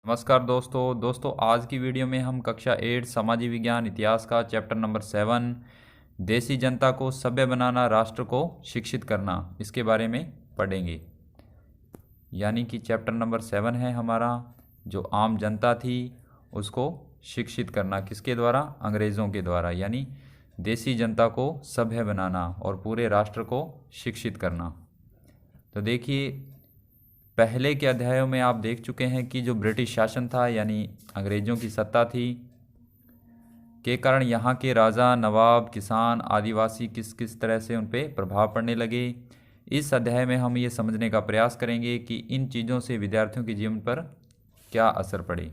नमस्कार दोस्तों आज की वीडियो में हम कक्षा 8 सामाजिक विज्ञान इतिहास का चैप्टर नंबर 7 देसी जनता को सभ्य बनाना, राष्ट्र को शिक्षित करना, इसके बारे में पढ़ेंगे। यानी कि चैप्टर नंबर 7 है हमारा, जो आम जनता थी उसको शिक्षित करना, किसके द्वारा? अंग्रेज़ों के द्वारा। यानी देसी जनता को सभ्य बनाना और पूरे राष्ट्र को शिक्षित करना। तो देखिए, पहले के अध्यायों में आप देख चुके हैं कि जो ब्रिटिश शासन था यानी अंग्रेज़ों की सत्ता थी, के कारण यहाँ के राजा, नवाब, किसान, आदिवासी किस किस तरह से उन पर प्रभाव पड़ने लगे। इस अध्याय में हम ये समझने का प्रयास करेंगे कि इन चीज़ों से विद्यार्थियों के जीवन पर क्या असर पड़े।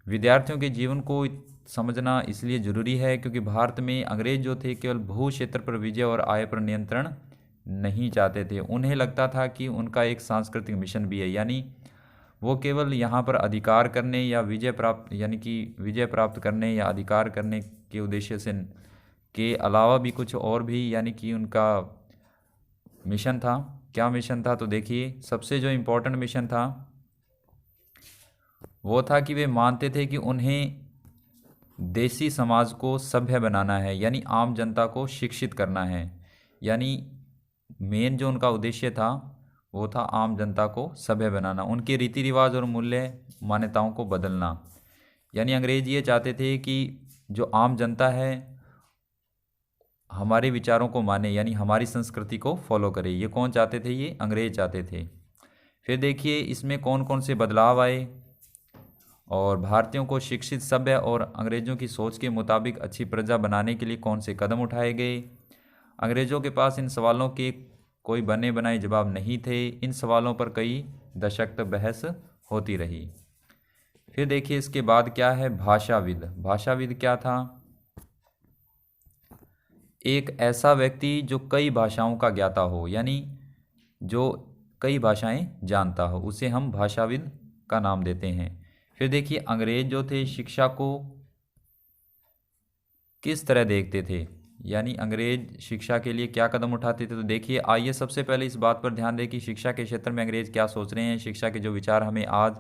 विद्यार्थियों के जीवन को समझना इसलिए ज़रूरी है क्योंकि भारत में अंग्रेज जो थे केवल भू क्षेत्र पर विजय और आय पर नियंत्रण नहीं चाहते थे। उन्हें लगता था कि उनका एक सांस्कृतिक मिशन भी है, यानी वो केवल यहाँ पर अधिकार करने या विजय प्राप्त करने या अधिकार करने के उद्देश्य से के अलावा भी कुछ और भी यानी कि उनका मिशन था। क्या मिशन था? तो देखिए, सबसे जो इम्पोर्टेंट मिशन था वो था कि वे मानते थे कि उन्हें देसी समाज को सभ्य बनाना है, यानी आम जनता को शिक्षित करना है। यानी मेन जो उनका उद्देश्य था वो था आम जनता को सभ्य बनाना, उनके रीति रिवाज और मूल्य मान्यताओं को बदलना। यानी अंग्रेज ये चाहते थे कि जो आम जनता है हमारे विचारों को माने, यानी हमारी संस्कृति को फॉलो करे। ये कौन चाहते थे? ये अंग्रेज चाहते थे। फिर देखिए इसमें कौन कौन से बदलाव आए और भारतीयों को शिक्षित, सभ्य और अंग्रेज़ों की सोच के मुताबिक अच्छी प्रजा बनाने के लिए कौन से कदम उठाए गए। अंग्रेज़ों के पास इन सवालों के कोई बने बनाए जवाब नहीं थे। इन सवालों पर कई दशक तक बहस होती रही। फिर देखिए इसके बाद क्या है? भाषाविद। भाषाविद क्या था? एक ऐसा व्यक्ति जो कई भाषाओं का ज्ञाता हो, यानी जो कई भाषाएं जानता हो, उसे हम भाषाविद का नाम देते हैं। फिर देखिए अंग्रेज जो थे शिक्षा को किस तरह देखते थे, यानी अंग्रेज शिक्षा के लिए क्या कदम उठाते थे। तो देखिए, आइए सबसे पहले इस बात पर ध्यान दें कि शिक्षा के क्षेत्र में अंग्रेज क्या सोच रहे हैं। शिक्षा के जो विचार हमें आज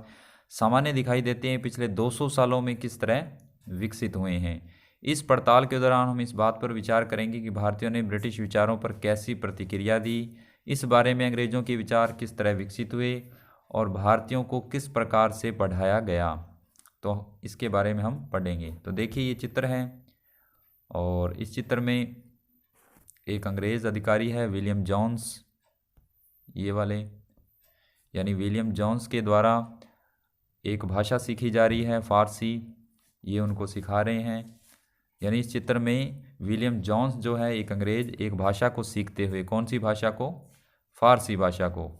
सामान्य दिखाई देते हैं, पिछले 200 सालों में किस तरह विकसित हुए हैं। इस पड़ताल के दौरान हम इस बात पर विचार करेंगे कि भारतीयों ने ब्रिटिश विचारों पर कैसी प्रतिक्रिया दी, इस बारे में अंग्रेज़ों के विचार किस तरह विकसित हुए और भारतीयों को किस प्रकार से पढ़ाया गया, तो इसके बारे में हम पढ़ेंगे। तो देखिए ये चित्र है और इस चित्र में एक अंग्रेज़ अधिकारी है, विलियम जोन्स, ये वाले, यानी विलियम जोन्स के द्वारा एक भाषा सीखी जा रही है, फ़ारसी, ये उनको सिखा रहे हैं। यानी इस चित्र में विलियम जोन्स जो है एक अंग्रेज़ एक भाषा को सीखते हुए, कौन सी भाषा को? फ़ारसी भाषा को।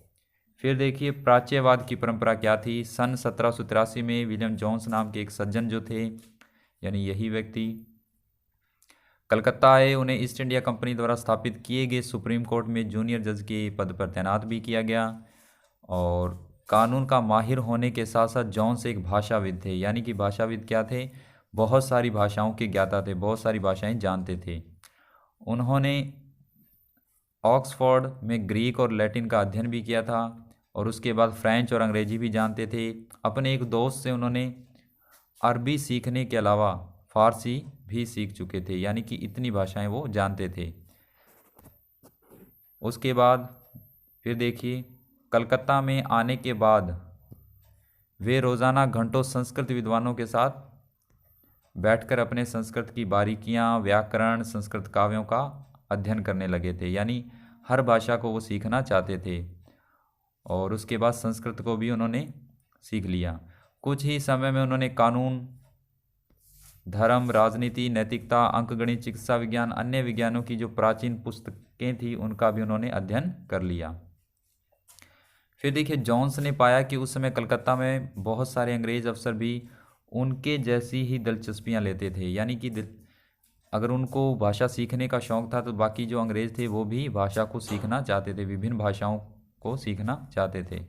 फिर देखिए प्राच्यवाद की परंपरा क्या थी। सन 1783 में विलियम जोन्स नाम के एक सज्जन जो थे, यानी यही व्यक्ति कलकत्ता आए। उन्हें ईस्ट इंडिया कंपनी द्वारा स्थापित किए गए सुप्रीम कोर्ट में जूनियर जज के पद पर तैनात भी किया गया और कानून का माहिर होने के साथ साथ जोन्स एक भाषाविद थे। यानी कि भाषाविद क्या थे? बहुत सारी भाषाओं के ज्ञाता थे, बहुत सारी भाषाएं जानते थे। उन्होंने ऑक्सफोर्ड में ग्रीक और लैटिन का अध्ययन भी किया था और उसके बाद फ्रेंच और अंग्रेजी भी जानते थे। अपने एक दोस्त से उन्होंने अरबी सीखने के अलावा फ़ारसी भी सीख चुके थे, यानी कि इतनी भाषाएं वो जानते थे। उसके बाद फिर देखिए कलकत्ता में आने के बाद वे रोज़ाना घंटों संस्कृत विद्वानों के साथ बैठकर अपने संस्कृत की बारीकियां, व्याकरण, संस्कृत काव्यों का अध्ययन करने लगे थे। यानी हर भाषा को वो सीखना चाहते थे और उसके बाद संस्कृत को भी उन्होंने सीख लिया। कुछ ही समय में उन्होंने कानून, धर्म, राजनीति, नैतिकता, अंकगणित, चिकित्सा विज्ञान, अन्य विज्ञानों की जो प्राचीन पुस्तकें थी उनका भी उन्होंने अध्ययन कर लिया। फिर देखिए जोन्स ने पाया कि उस समय कलकत्ता में बहुत सारे अंग्रेज अफसर भी उनके जैसी ही दिलचस्पियां लेते थे। यानी कि अगर उनको भाषा सीखने का शौक़ था तो बाकी जो अंग्रेज़ थे वो भी भाषा को सीखना चाहते थे, विभिन्न भाषाओं को सीखना चाहते थे।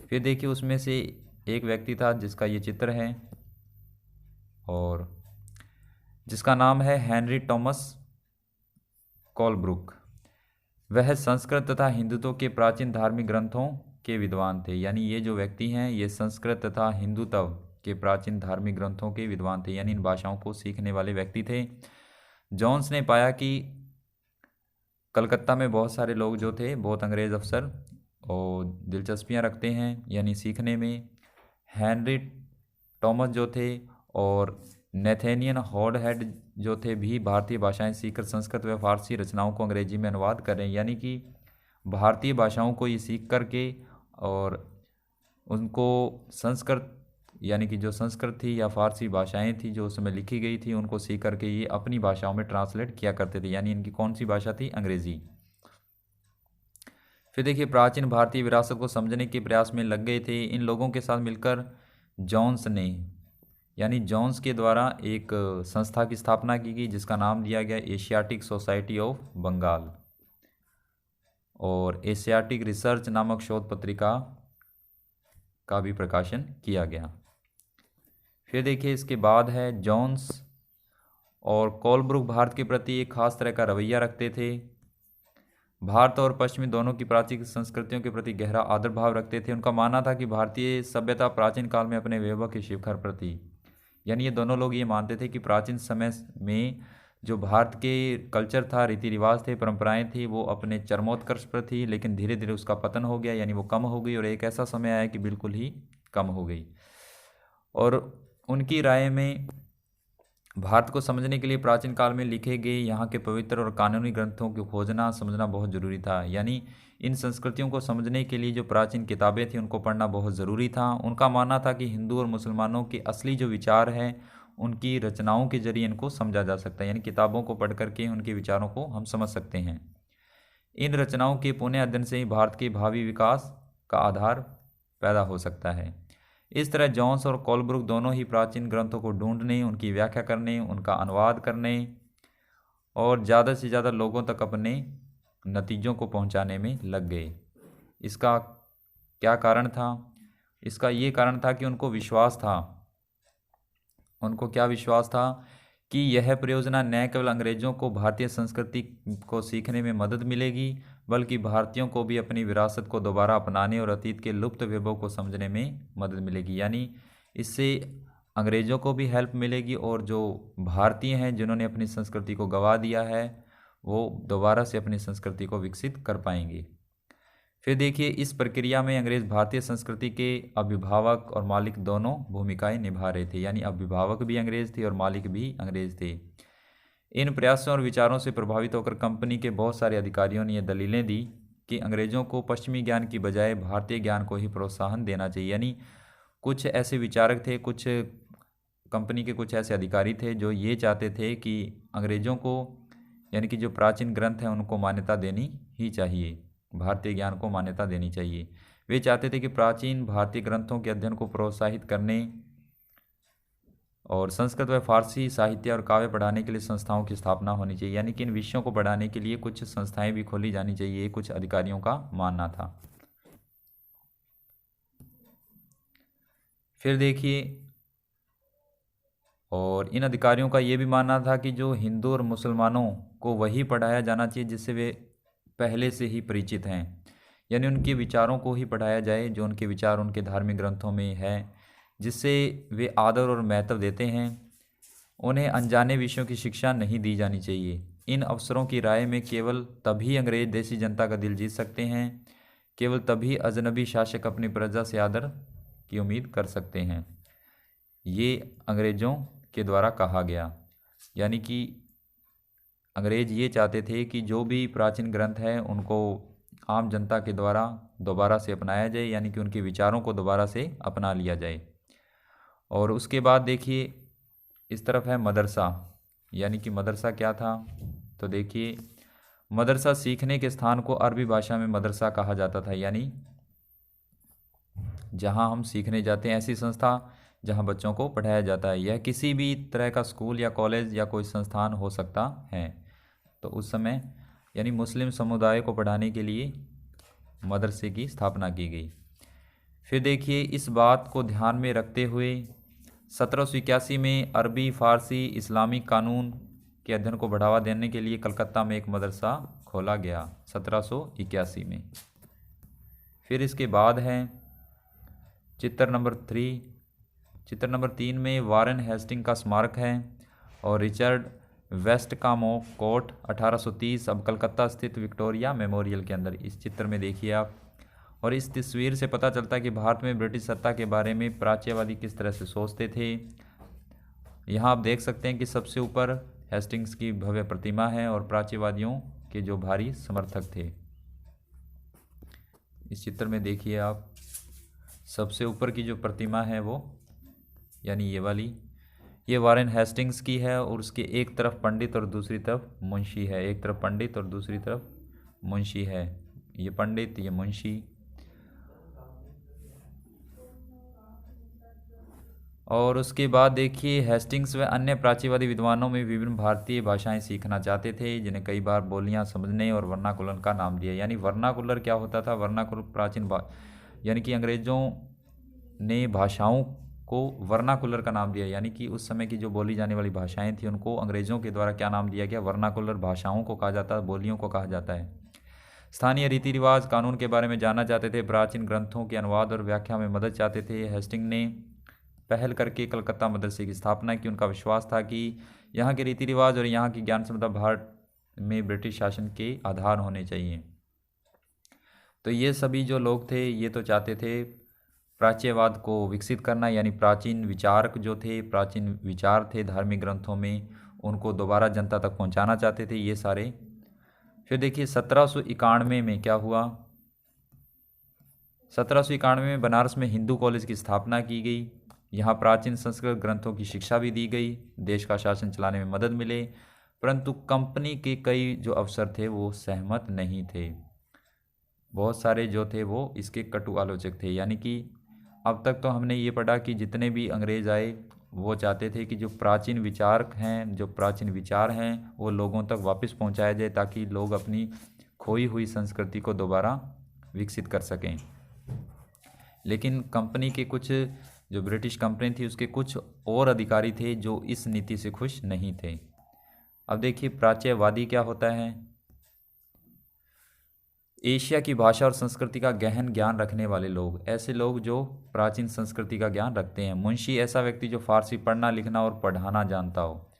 फिर देखिए उसमें से एक व्यक्ति था जिसका ये चित्र है और जिसका नाम है हेनरी टॉमस कोलब्रुक। वह संस्कृत तथा हिंदुत्व के प्राचीन धार्मिक ग्रंथों के विद्वान थे। यानी ये जो व्यक्ति हैं ये संस्कृत तथा हिंदुत्व के प्राचीन धार्मिक ग्रंथों के विद्वान थे, यानी इन भाषाओं को सीखने वाले व्यक्ति थे। जॉन्स ने पाया कि कलकत्ता में बहुत सारे लोग जो थे, बहुत अंग्रेज़ अफसर और दिलचस्पियां रखते हैं यानी सीखने में। हेनरी टॉमस जो थे और नेथेनियन हॉडहेड जो थे भी भारतीय भाषाएं सीखकर संस्कृत व फारसी रचनाओं को अंग्रेजी में अनुवाद कर रहे हैं। यानी कि भारतीय भाषाओं को ये सीख करके और उनको संस्कृत यानी कि जो संस्कृत थी या फारसी भाषाएं थी जो उसमें लिखी गई थी उनको सीख करके ये अपनी भाषाओं में ट्रांसलेट किया करते थे। यानी इनकी कौन सी भाषा थी? अंग्रेजी। फिर देखिए प्राचीन भारतीय विरासत को समझने के प्रयास में लग गए थे। इन लोगों के साथ मिलकर जॉन्स ने यानी जॉन्स के द्वारा एक संस्था की स्थापना की गई जिसका नाम दिया गया एशियाटिक सोसाइटी ऑफ बंगाल, और एशियाटिक रिसर्च नामक शोध पत्रिका का भी प्रकाशन किया गया। फिर देखिए इसके बाद है जॉन्स और कोलब्रुक भारत के प्रति एक खास तरह का रवैया रखते थे। भारत और पश्चिमी दोनों की प्राचीन संस्कृतियों के प्रति गहरा आदर भाव रखते थे। उनका मानना था कि भारतीय सभ्यता प्राचीन काल में अपने वैभव के शिखर पर थी। यानी ये दोनों लोग ये मानते थे कि प्राचीन समय में जो भारत के कल्चर था, रीति रिवाज थे, परंपराएं थी, वो अपने चरमोत्कर्ष पर थी, लेकिन धीरे धीरे उसका पतन हो गया, यानी वो कम हो गई और एक ऐसा समय आया कि बिल्कुल ही कम हो गई। और उनकी राय में भारत को समझने के लिए प्राचीन काल में लिखे गए यहाँ के पवित्र और कानूनी ग्रंथों को खोजना समझना बहुत ज़रूरी था। यानी इन संस्कृतियों को समझने के लिए जो प्राचीन किताबें थी उनको पढ़ना बहुत ज़रूरी था। उनका मानना था कि हिंदू और मुसलमानों के असली जो विचार हैं उनकी रचनाओं के जरिए इनको समझा जा सकता है, यानी किताबों को पढ़ करके उनके विचारों को हम समझ सकते हैं। इन रचनाओं के पुनः अध्ययन से ही भारत के भावी विकास का आधार पैदा हो सकता है। इस तरह जॉन्स और कोलब्रुक दोनों ही प्राचीन ग्रंथों को ढूंढने, उनकी व्याख्या करने, उनका अनुवाद करने और ज़्यादा से ज़्यादा लोगों तक अपने नतीजों को पहुंचाने में लग गए। इसका क्या कारण था? इसका ये कारण था कि उनको विश्वास था। उनको क्या विश्वास था कि यह परियोजना न केवल अंग्रेज़ों को भारतीय संस्कृति को सीखने में मदद मिलेगी, बल्कि भारतीयों को भी अपनी विरासत को दोबारा अपनाने और अतीत के लुप्त वैभव को समझने में मदद मिलेगी। यानी इससे अंग्रेज़ों को भी हेल्प मिलेगी और जो भारतीय हैं जिन्होंने अपनी संस्कृति को गंवा दिया है वो दोबारा से अपनी संस्कृति को विकसित कर पाएंगे। फिर देखिए इस प्रक्रिया में अंग्रेज़ भारतीय संस्कृति के अभिभावक और मालिक दोनों भूमिकाएं निभा रहे थे। यानी अभिभावक भी अंग्रेज़ थे और मालिक भी अंग्रेज़ थे। इन प्रयासों और विचारों से प्रभावित होकर कंपनी के बहुत सारे अधिकारियों ने ये दलीलें दी कि अंग्रेज़ों को पश्चिमी ज्ञान की बजाय भारतीय ज्ञान को ही प्रोत्साहन देना चाहिए। यानी कुछ ऐसे विचारक थे, कुछ कंपनी के कुछ ऐसे अधिकारी थे जो ये चाहते थे कि अंग्रेज़ों को यानी कि जो प्राचीन ग्रंथ हैं उनको मान्यता देनी ही चाहिए, भारतीय ज्ञान को मान्यता देनी चाहिए। वे चाहते थे कि प्राचीन भारतीय ग्रंथों के अध्ययन को प्रोत्साहित करने और संस्कृत व फारसी साहित्य और काव्य पढ़ाने के लिए संस्थाओं की स्थापना होनी चाहिए। यानी कि इन विषयों को पढ़ाने के लिए कुछ संस्थाएं भी खोली जानी चाहिए, कुछ अधिकारियों का मानना था। फिर देखिए और इन अधिकारियों का ये भी मानना था कि जो हिंदू और मुसलमानों को वही पढ़ाया जाना चाहिए जिससे वे पहले से ही परिचित हैं। यानी उनके विचारों को ही पढ़ाया जाए जो उनके विचार उनके धार्मिक ग्रंथों में है, जिससे वे आदर और महत्व देते हैं। उन्हें अनजाने विषयों की शिक्षा नहीं दी जानी चाहिए। इन अफसरों की राय में केवल तभी अंग्रेज देशी जनता का दिल जीत सकते हैं, केवल तभी अजनबी शासक अपनी प्रजा से आदर की उम्मीद कर सकते हैं। ये अंग्रेज़ों के द्वारा कहा गया। यानी कि अंग्रेज ये चाहते थे कि जो भी प्राचीन ग्रंथ है उनको आम जनता के द्वारा दोबारा से अपनाया जाए, यानी कि उनके विचारों को दोबारा से अपना लिया जाए। और उसके बाद देखिए इस तरफ है मदरसा। यानी कि मदरसा क्या था? तो देखिए मदरसा सीखने के स्थान को अरबी भाषा में मदरसा कहा जाता था। यानी जहाँ हम सीखने जाते हैं, ऐसी संस्था जहाँ बच्चों को पढ़ाया जाता है। यह किसी भी तरह का स्कूल या कॉलेज या कोई संस्थान हो सकता है। तो उस समय यानी मुस्लिम समुदाय को पढ़ाने के लिए मदरसे की स्थापना की गई। फिर देखिए इस बात को ध्यान में रखते हुए 1781 में अरबी, फारसी, इस्लामिक कानून के अध्ययन को बढ़ावा देने के लिए कलकत्ता में एक मदरसा खोला गया 1781 में। फिर इसके बाद है चित्र नंबर 3। चित्र नंबर 3 में वारेन हेस्टिंग का स्मारक है और रिचर्ड वेस्टकामो कोर्ट 1830 अब कलकत्ता स्थित विक्टोरिया मेमोरियल के अंदर। इस चित्र में देखिए आप, और इस तस्वीर से पता चलता है कि भारत में ब्रिटिश सत्ता के बारे में प्राच्यवादी किस तरह से सोचते थे। यहाँ आप देख सकते हैं कि सबसे ऊपर हेस्टिंग्स की भव्य प्रतिमा है और प्राच्यवादियों के जो भारी समर्थक थे। इस चित्र में देखिए आप, सबसे ऊपर की जो प्रतिमा है वो यानी ये वाली, ये वारेन हेस्टिंग्स की है और उसके एक तरफ पंडित और दूसरी तरफ मुंशी है। एक तरफ पंडित और दूसरी तरफ मुंशी है। ये पंडित, ये मुंशी। और उसके बाद देखिए हेस्टिंग्स व अन्य प्राच्यवादी विद्वानों में विभिन्न भारतीय भाषाएं सीखना चाहते थे, जिन्हें कई बार बोलियां समझने और वर्नाकुलर का नाम दिया। यानी वर्नाकुलर क्या होता था? वर्नाकुलर प्राचीन यानी कि अंग्रेज़ों ने भाषाओं को वर्नाकुलर का नाम दिया, यानी कि उस समय की जो बोली जाने वाली भाषाएं थी उनको अंग्रेज़ों के द्वारा क्या नाम दिया गया? वर्नाकुलर भाषाओं को कहा जाता है, बोलियों को कहा जाता है। स्थानीय रीति रिवाज कानून के बारे में जानना चाहते थे, प्राचीन ग्रंथों के अनुवाद और व्याख्या में मदद चाहते थे। हेस्टिंग ने पहल करके कलकत्ता मदरसे की स्थापना की। उनका विश्वास था कि यहाँ के रीति रिवाज और यहाँ की ज्ञान क्षमता भारत में ब्रिटिश शासन के आधार होने चाहिए। तो ये सभी जो लोग थे ये तो चाहते थे प्राच्यवाद को विकसित करना, यानी प्राचीन विचारक जो थे, प्राचीन विचार थे धार्मिक ग्रंथों में, उनको दोबारा जनता तक पहुंचाना चाहते थे ये सारे। फिर देखिए 1791 में क्या हुआ? 1791 में बनारस में हिंदू कॉलेज की स्थापना की गई। यहाँ प्राचीन संस्कृत ग्रंथों की शिक्षा भी दी गई, देश का शासन चलाने में मदद मिले। परंतु कंपनी के कई जो अफसर थे वो सहमत नहीं थे। बहुत सारे जो थे वो इसके कटु आलोचक थे। यानी कि अब तक तो हमने ये पढ़ा कि जितने भी अंग्रेज आए वो चाहते थे कि जो प्राचीन विचारक हैं, जो प्राचीन विचार हैं, वो लोगों तक वापस पहुंचाया जाए ताकि लोग अपनी खोई हुई संस्कृति को दोबारा विकसित कर सकें। लेकिन कंपनी के कुछ, जो ब्रिटिश कंपनी थी उसके कुछ और अधिकारी थे जो इस नीति से खुश नहीं थे। अब देखिए प्राच्यवादी क्या होता है? एशिया की भाषा और संस्कृति का गहन ज्ञान रखने वाले लोग, ऐसे लोग जो प्राचीन संस्कृति का ज्ञान रखते हैं। मुंशी ऐसा व्यक्ति जो फारसी पढ़ना लिखना और पढ़ाना जानता हो।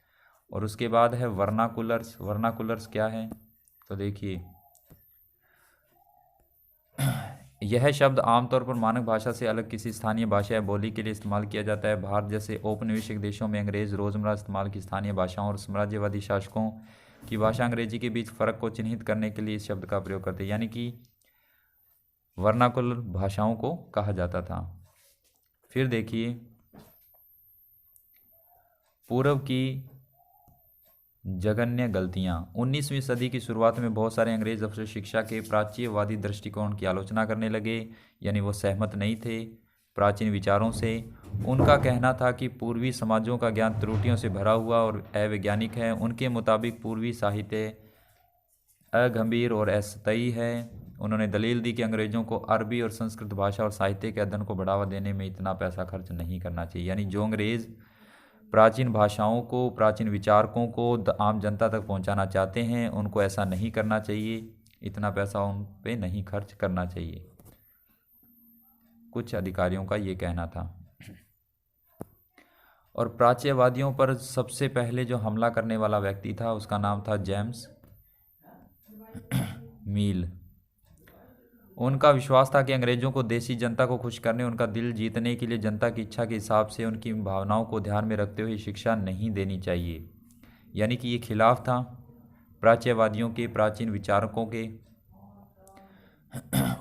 और उसके बाद है वर्नाकुलर्स। वर्नाकुलर्स क्या है? तो देखिए यह शब्द आमतौर पर मानक भाषा से अलग किसी स्थानीय भाषा या बोली के लिए इस्तेमाल किया जाता है। भारत जैसे औपनिवेशिक देशों में अंग्रेज रोजमर्रा इस्तेमाल की स्थानीय भाषाओं और साम्राज्यवादी शासकों की भाषा अंग्रेजी के बीच फ़र्क को चिन्हित करने के लिए इस शब्द का प्रयोग करते हैं। यानी कि वर्नाकुलर भाषाओं को कहा जाता था। फिर देखिए पूर्व की जघन्य गलतियां। 19वीं सदी की शुरुआत में बहुत सारे अंग्रेज अफसर शिक्षा के प्राच्यवादी दृष्टिकोण की आलोचना करने लगे, यानी वो सहमत नहीं थे प्राचीन विचारों से। उनका कहना था कि पूर्वी समाजों का ज्ञान त्रुटियों से भरा हुआ और अवैज्ञानिक है। उनके मुताबिक पूर्वी साहित्य अगंभीर और असतई है। उन्होंने दलील दी कि अंग्रेज़ों को अरबी और संस्कृत भाषा और साहित्य के अध्ययन को बढ़ावा देने में इतना पैसा खर्च नहीं करना चाहिए। यानी जो अंग्रेज़ प्राचीन भाषाओं को, प्राचीन विचारकों को आम जनता तक पहुंचाना चाहते हैं, उनको ऐसा नहीं करना चाहिए, इतना पैसा उन पे नहीं खर्च करना चाहिए। कुछ अधिकारियों का ये कहना था। और प्राच्यवादियों पर सबसे पहले जो हमला करने वाला व्यक्ति था उसका नाम था जेम्स मील। उनका विश्वास था कि अंग्रेज़ों को देसी जनता को खुश करने, उनका दिल जीतने के लिए जनता की इच्छा के हिसाब से उनकी भावनाओं को ध्यान में रखते हुए शिक्षा नहीं देनी चाहिए। यानी कि ये खिलाफ था प्राच्यवादियों के, प्राचीन विचारकों के।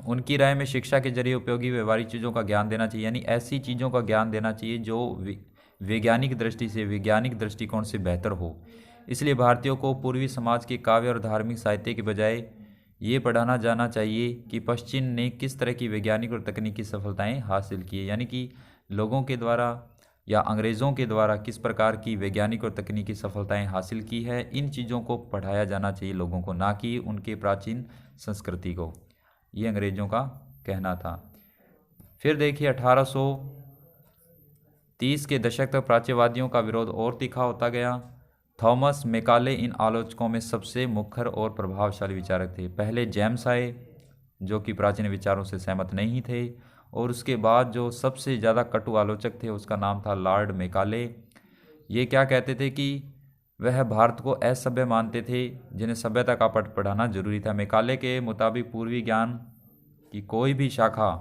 उनकी राय में शिक्षा के जरिए उपयोगी व्यवहारिक चीज़ों का ज्ञान देना चाहिए, यानी ऐसी चीज़ों का ज्ञान देना चाहिए जो वैज्ञानिक दृष्टि से, वैज्ञानिक दृष्टिकोण से बेहतर हो। इसलिए भारतीयों को पूर्वी समाज के काव्य और धार्मिक साहित्य के बजाय ये पढ़ाना जाना चाहिए कि पश्चिम ने किस तरह की वैज्ञानिक और तकनीकी सफलताएं हासिल की है। यानी कि लोगों के द्वारा या अंग्रेज़ों के द्वारा किस प्रकार की वैज्ञानिक और तकनीकी सफलताएं हासिल की है, इन चीज़ों को पढ़ाया जाना चाहिए लोगों को, ना कि उनके प्राचीन संस्कृति को। ये अंग्रेज़ों का कहना था। फिर देखिए 1830 के दशक तक प्राच्यवादियों का विरोध और तीखा होता गया। थॉमस मेकाले इन आलोचकों में सबसे मुखर और प्रभावशाली विचारक थे। पहले जेम्स आए जो कि प्राचीन विचारों से सहमत नहीं थे, और उसके बाद जो सबसे ज़्यादा कटु आलोचक थे उसका नाम था लॉर्ड मेकाले। ये क्या कहते थे कि वह भारत को असभ्य मानते थे, जिन्हें सभ्यता का पाठ पढ़ाना जरूरी था। मेकाले के मुताबिक पूर्वी ज्ञान की कोई भी शाखा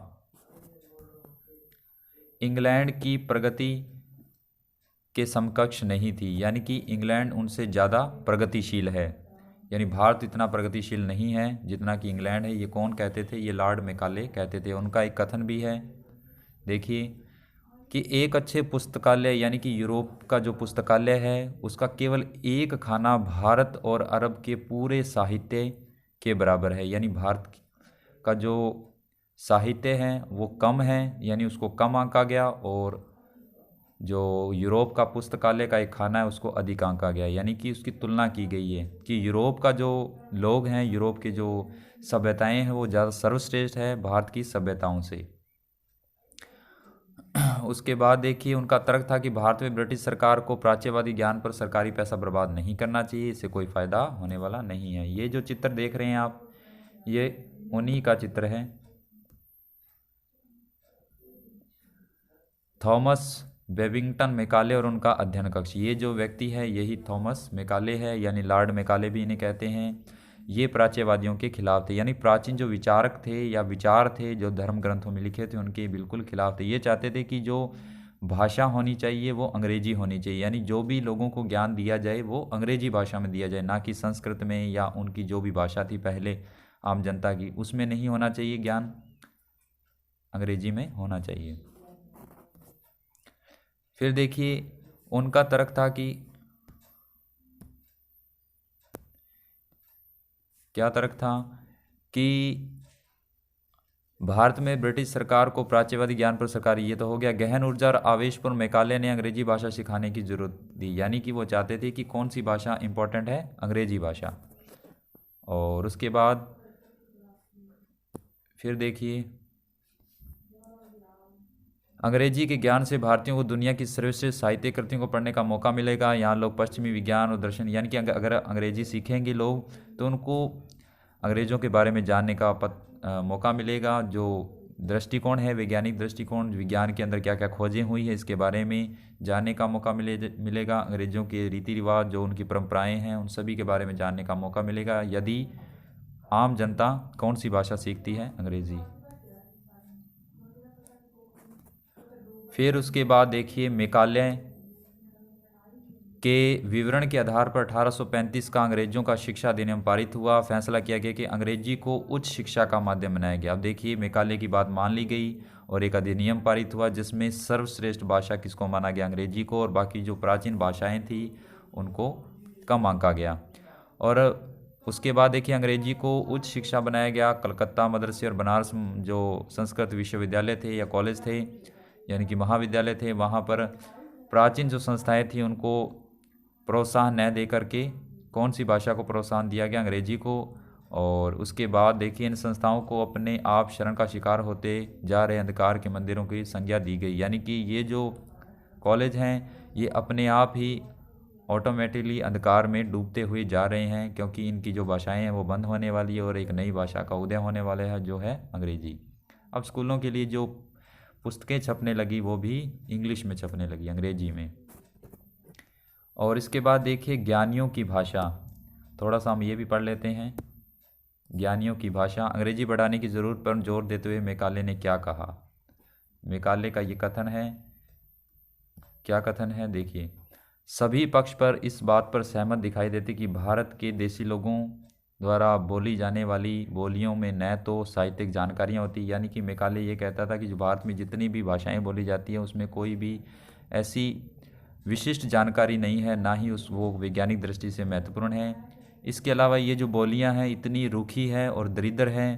इंग्लैंड की प्रगति के समकक्ष नहीं थी, यानी कि इंग्लैंड उनसे ज़्यादा प्रगतिशील है, यानी भारत इतना प्रगतिशील नहीं है जितना कि इंग्लैंड है। ये कौन कहते थे? ये लॉर्ड मेकाले कहते थे। उनका एक कथन भी है, देखिए, कि एक अच्छे पुस्तकालय यानी कि यूरोप का जो पुस्तकालय है उसका केवल एक खाना भारत और अरब के पूरे साहित्य के बराबर है। यानी भारत का जो साहित्य है वो कम है, यानी उसको कम आंका गया, और जो यूरोप का पुस्तकालय का एक खाना है उसको अधिक आंका गया। यानी कि उसकी तुलना की गई है कि यूरोप का जो लोग हैं, यूरोप के जो सभ्यताएं हैं वो ज़्यादा सर्वश्रेष्ठ है भारत की सभ्यताओं से। उसके बाद देखिए, उनका तर्क था कि भारत में ब्रिटिश सरकार को प्राच्यवादी ज्ञान पर सरकारी पैसा बर्बाद नहीं करना चाहिए, इससे कोई फ़ायदा होने वाला नहीं है। ये जो चित्र देख रहे हैं आप, ये उन्हीं का चित्र है, थॉमस बेबिंगटन मेकाले और उनका अध्ययन कक्ष। ये जो व्यक्ति है यही थॉमस मेकाले है, यानी लॉर्ड मेकाले भी इन्हें कहते हैं। ये प्राच्यवादियों के खिलाफ थे, यानी प्राचीन जो विचारक थे या विचार थे जो धर्म ग्रंथों में लिखे थे उनके बिल्कुल खिलाफ थे। ये चाहते थे कि जो भाषा होनी चाहिए वो अंग्रेजी होनी चाहिए, यानी जो भी लोगों को ज्ञान दिया जाए वो अंग्रेजी भाषा में दिया जाए, ना कि संस्कृत में या उनकी जो भी भाषा थी पहले आम जनता की उसमें नहीं होना चाहिए ज्ञान, अंग्रेजी में होना चाहिए। फिर देखिए, उनका तर्क था कि क्या तर्क था कि भारत में ब्रिटिश सरकार को प्राच्यवादी ज्ञान पर सरकारी, ये तो हो गया। गहन ऊर्जा और आवेशपूर्ण मेकाले ने अंग्रेजी भाषा सिखाने की जरूरत दी, यानी कि वो चाहते थे कि कौन सी भाषा इंपॉर्टेंट है? अंग्रेजी भाषा। और उसके बाद फिर देखिए, अंग्रेजी के ज्ञान से भारतीयों को दुनिया की सर्वश्रेष्ठ साहित्य कृतियों को पढ़ने का मौका मिलेगा। यहाँ लोग पश्चिमी विज्ञान और दर्शन, यानी कि अगर अंग्रेजी सीखेंगे लोग तो उनको अंग्रेज़ों के बारे में जानने का मौका मिलेगा। जो दृष्टिकोण है, वैज्ञानिक दृष्टिकोण, विज्ञान के अंदर क्या क्या खोजें हुई है इसके बारे में जानने का मौका मिलेगा। अंग्रेज़ों के रीति रिवाज, जो उनकी परंपराएं हैं, उन सभी के बारे में जानने का मौका मिलेगा यदि आम जनता कौन सी भाषा सीखती है? अंग्रेज़ी। फिर उसके बाद देखिए, मेकाले के विवरण के आधार पर 1835 का अंग्रेजों का शिक्षा अधिनियम पारित हुआ। फैसला किया गया कि अंग्रेजी को उच्च शिक्षा का माध्यम बनाया गया। अब देखिए, मेकाले की बात मान ली गई और एक अधिनियम पारित हुआ जिसमें सर्वश्रेष्ठ भाषा किसको माना गया? अंग्रेजी को, और बाकी जो प्राचीन भाषाएं थी उनको कम आंका गया। और उसके बाद देखिए, अंग्रेजी को उच्च शिक्षा बनाया गया। कलकत्ता मदरसे और बनारस जो संस्कृत विश्वविद्यालय थे या कॉलेज थे, यानी कि महाविद्यालय थे, वहाँ पर प्राचीन जो संस्थाएं थी उनको प्रोत्साहन न दे करके कौन सी भाषा को प्रोत्साहन दिया गया? अंग्रेजी को। और उसके बाद देखिए, इन संस्थाओं को अपने आप शरण का शिकार होते जा रहे अंधकार के मंदिरों की संज्ञा दी गई, यानी कि ये जो कॉलेज हैं ये अपने आप ही ऑटोमेटिकली अंधकार में डूबते हुए जा रहे हैं, क्योंकि इनकी जो भाषाएं हैं वो बंद होने वाली है और एक नई भाषा का उदय होने वाला है जो है अंग्रेजी। अब स्कूलों के लिए जो पुस्तकें छपने लगी वो भी इंग्लिश में छपने लगी, अंग्रेजी में। और इसके बाद देखिए, ज्ञानियों की भाषा, थोड़ा सा हम ये भी पढ़ लेते हैं। ज्ञानियों की भाषा, अंग्रेजी बढ़ाने की ज़रूरत पर जोर देते हुए मेकाले ने क्या कहा? मेकाले का ये कथन है, क्या कथन है? देखिए, सभी पक्ष पर इस बात पर सहमत दिखाई देते कि भारत के देसी लोगों द्वारा बोली जाने वाली बोलियों में न तो साहित्यिक जानकारियाँ होती, यानी कि मेकाले ये कहता था कि जो भारत में जितनी भी भाषाएं बोली जाती हैं उसमें कोई भी ऐसी विशिष्ट जानकारी नहीं है, ना ही वो वैज्ञानिक दृष्टि से महत्वपूर्ण है। इसके अलावा ये जो बोलियां हैं इतनी रूखी है और दरिद्र है,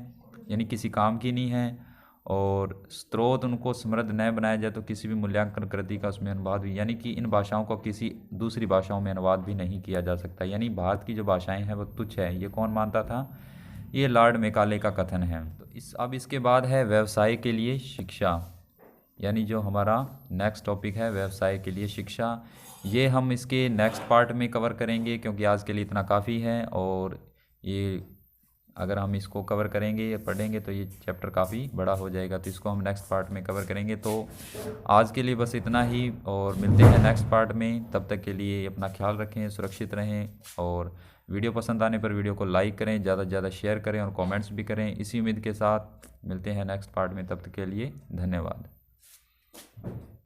यानी किसी काम की नहीं है, और स्रोत उनको समृद्ध न बनाया जाए तो किसी भी मूल्यांकन कृति का उसमें अनुवाद भी, यानी कि इन भाषाओं को किसी दूसरी भाषाओं में अनुवाद भी नहीं किया जा सकता, यानी भारत की जो भाषाएं हैं वो तुच्छ है। ये कौन मानता था? ये लॉर्ड मेकाले का कथन है। तो अब इसके बाद है व्यवसाय के लिए शिक्षा, यानी जो हमारा नेक्स्ट टॉपिक है व्यवसाय के लिए शिक्षा। ये हम इसके नेक्स्ट पार्ट में कवर करेंगे, क्योंकि आज के लिए इतना काफ़ी है। और ये अगर हम इसको कवर करेंगे या पढ़ेंगे तो ये चैप्टर काफ़ी बड़ा हो जाएगा, तो इसको हम नेक्स्ट पार्ट में कवर करेंगे। तो आज के लिए बस इतना ही, और मिलते हैं नेक्स्ट पार्ट में। तब तक के लिए अपना ख्याल रखें, सुरक्षित रहें, और वीडियो पसंद आने पर वीडियो को लाइक करें, ज़्यादा से ज़्यादा शेयर करें और कमेंट्स भी करें। इसी उम्मीद के साथ मिलते हैं नेक्स्ट पार्ट में। तब तक के लिए धन्यवाद।